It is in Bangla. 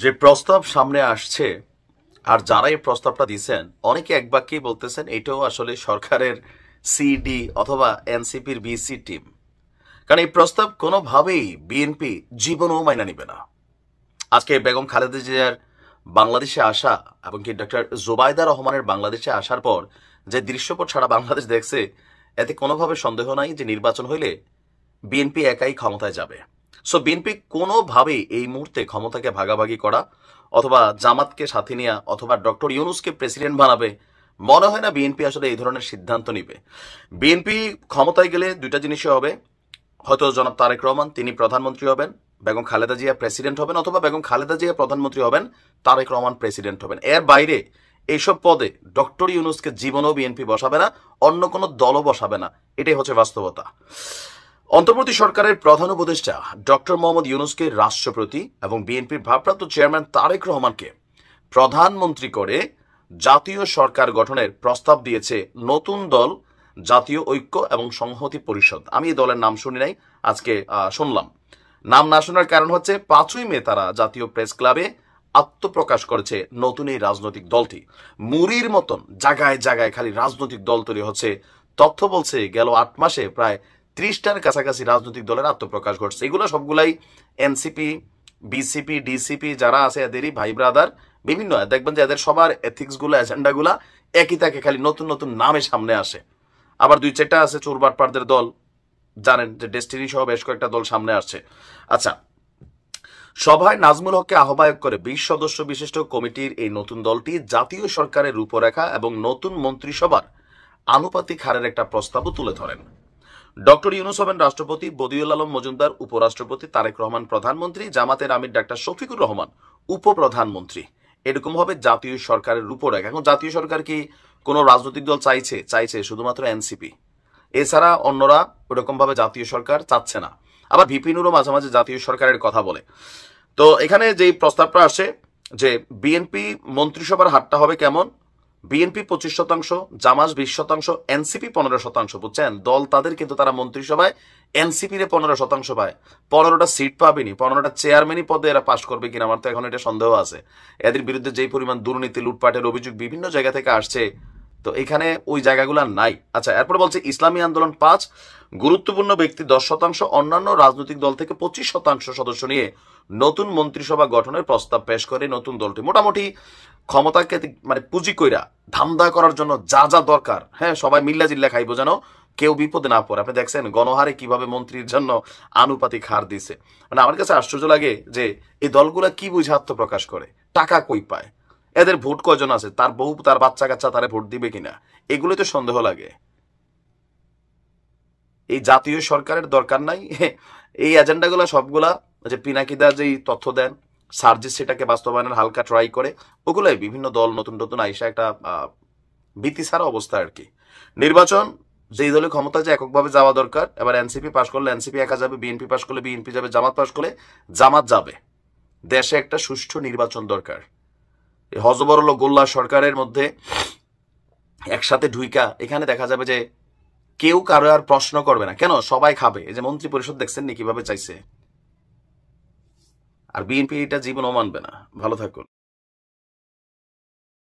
যে প্রস্তাব সামনে আসছে আর যারা এই প্রস্তাবটা দিচ্ছেন অনেকে এক বাক্যেই বলতেছেন এটাও আসলে সরকারের সিডি অথবা এনসিপির বিসি টিম। কারণ এই প্রস্তাব কোনোভাবেই বিএনপি জীবনও মাইনা নিবে না। আজকে বেগম খালেদা জিয়ার বাংলাদেশে আসা এবং কি ডক্টর জুবাইদা রহমানের বাংলাদেশে আসার পর যে দৃশ্যপট সারা বাংলাদেশ দেখছে, এতে কোনোভাবে সন্দেহ নাই যে নির্বাচন হইলে বিএনপি একাই ক্ষমতায় যাবে। সো বিএনপি কোনোভাবেই এই মুহূর্তে ক্ষমতাকে ভাগাভাগি করা অথবা জামাতকে সাথে নেওয়া অথবা ডক্টর ইউনূসকে প্রেসিডেন্ট বানাবে মনে হয় না বিএনপি আসলে এই ধরনের সিদ্ধান্ত নিবে। বিএনপি ক্ষমতায় গেলে দুইটা জিনিসই হবে, হয়তো জনাব তারেক রহমান তিনি প্রধানমন্ত্রী হবেন, বেগম খালেদা জিয়া প্রেসিডেন্ট হবেন, অথবা বেগম খালেদা জিয়া প্রধানমন্ত্রী হবেন, তারেক রহমান প্রেসিডেন্ট হবেন। এর বাইরে এইসব পদে ডক্টর ইউনূসকে জীবনেও বিএনপি বসাবে না, অন্য কোনো দলও বসাবে না। এটাই হচ্ছে বাস্তবতা। অন্তর্বর্তী সরকারের প্রধান উপদেষ্টা ডক্টর মোহাম্মদ ইউনূসকে রাষ্ট্রপতি এবং বিএনপির ভারপ্রাপ্ত চেয়ারম্যান তারেক রহমানকে প্রধানমন্ত্রী করে জাতীয় সরকার গঠনের প্রস্তাব দিয়েছে নতুন দল জাতীয় ঐক্য এবং সংহতি পরিষদ। আমি এই দলের নাম শুনি নাই, আজকে শুনলাম। নাম না শোনার কারণ হচ্ছে 5ই মে তারা জাতীয় প্রেস ক্লাবে আত্মপ্রকাশ করেছে নতুন এই রাজনৈতিক দলটি। মুড়ির মতন জায়গায় জায়গায় খালি রাজনৈতিক দল তৈরি হচ্ছে। তথ্য বলছে গেল 8 মাসে প্রায় 30টার কাছাকাছি রাজনৈতিক দলের আত্মপ্রকাশ ঘটছে। এগুলো সবগুলাই এনসিপি, বিসিপি, ডিসিপি যারা আছে এদেরই ভাই ব্রাদার। বিভিন্ন দেখবেন যে এদের সবার এথিক্সগুলো এজেন্ডাগুলা একই থাকে, খালি নতুন নতুন নামে সামনে আসে। আবার 2-4টা আছে চোরবাটপারদের দল, জানেন যে ডেস্টিনি সহ বেশ কয়েকটা দল সামনে আসছে। আচ্ছা, সভায় নাজমুল হককে আহ্বায়ক করে 20 সদস্য বিশিষ্ট কমিটির এই নতুন দলটি জাতীয় সরকারের রূপরেখা এবং নতুন মন্ত্রিসভার আনুপাতিক হারের একটা প্রস্তাবও তুলে ধরেন। ডক্টর ইউনূস হবেন রাষ্ট্রপতি, বদিউল আলম মজুমদার উপরাষ্ট্রপতি, তারেক রহমান প্রধানমন্ত্রী, জামাতের আমির ডাক্তার শফিকুর রহমান উপপ্রধানমন্ত্রী। এরকম হবে জাতীয় সরকারের রূপরেখা। এখন জাতীয় সরকার কি কোনো রাজনৈতিক দল চাইছে শুধুমাত্র এনসিপি, এছাড়া অন্যরা ওরকম ভাবে জাতীয় সরকার চাচ্ছে না। আবার ভিপিনুরও মাঝে মাঝে জাতীয় সরকারের কথা বলে। তো এখানে যে প্রস্তাবটা আসে যে বিএনপি মন্ত্রিসভার হারটা হবে কেমন, বিএনপি 25%, জামাত 20%, এনসিপি 15%। বুঝছেন, দল তাদের, কিন্তু তারা মন্ত্রিসভায় এনসিপির 15% পায়। 15টা সিট পাবেনি, 15টা চেয়ারম্যানই পদে এরা পাশ করবে কিনা আমার তো এখন এটা সন্দেহ আছে। এদের বিরুদ্ধে যেই পরিমাণ দুর্নীতি লুটপাটের অভিযোগ বিভিন্ন জায়গা থেকে আসছে, তো এখানে ওই জায়গাগুলো নাই। আচ্ছা, এরপরে বলছে ইসলামী আন্দোলন 5, গুরুত্বপূর্ণ ব্যক্তি 10%, অন্যান্য রাজনৈতিক দল থেকে 25% সদস্য নিয়ে নতুন মন্ত্রিসভা গঠনের প্রস্তাব পেশ করে নতুন দলটি। মোটামুটি ক্ষমতাকে মানে পুঁজি কইরা ধান্দা করার জন্য যা যা দরকার, হ্যাঁ, সবাই মিল্লা জিল্লা খাইবো যেন কেউ বিপদে না পড়ে। আপনি দেখছেন গণহারে কিভাবে মন্ত্রীর জন্য আনুপাতিক হার দিছে। মানে আমার কাছে আশ্চর্য লাগে যে এই দলগুলা কি বুঝে আত্মপ্রকাশ করে, টাকা কই পায়, এদের ভোট কয়জন আছে, তার বউ তার বাচ্চা কাচ্চা তারা ভোট দিবে কিনা, এগুলো তো সন্দেহ লাগে। এই জাতীয় সরকারের দরকার নাই। এই এজেন্ডাগুলো সবগুলা যে পিনাকিদা যেই তথ্য দেন, সার্জিস সেটাকে বাস্তবায়নের হালকা ট্রাই করে, ওগুলাই বিভিন্ন দল নতুন নতুন আইসা একটা ভীতি ছাড়া অবস্থা আর কি। নির্বাচন যেই দলে ক্ষমতা যে এককভাবে যাওয়া দরকার। এবার এনসিপি পাশ করলে এনসিপি একা যাবে, বিএনপি পাশ করলে বিএনপি যাবে, জামাত পাশ করলে জামাত যাবে। দেশে একটা সুষ্ঠু নির্বাচন দরকার। হজবরল গোল্লা সরকারের মধ্যে একসাথে ঢুইকা এখানে দেখা যাবে যে কেউ কারো আর প্রশ্ন করবে না, কেন সবাই খাবে। এই যে মন্ত্রী পরিষদ দেখছেন নি কিভাবে চাইছে, আর বিএনপি এটা জীবনও মানবে না। ভালো থাকুন।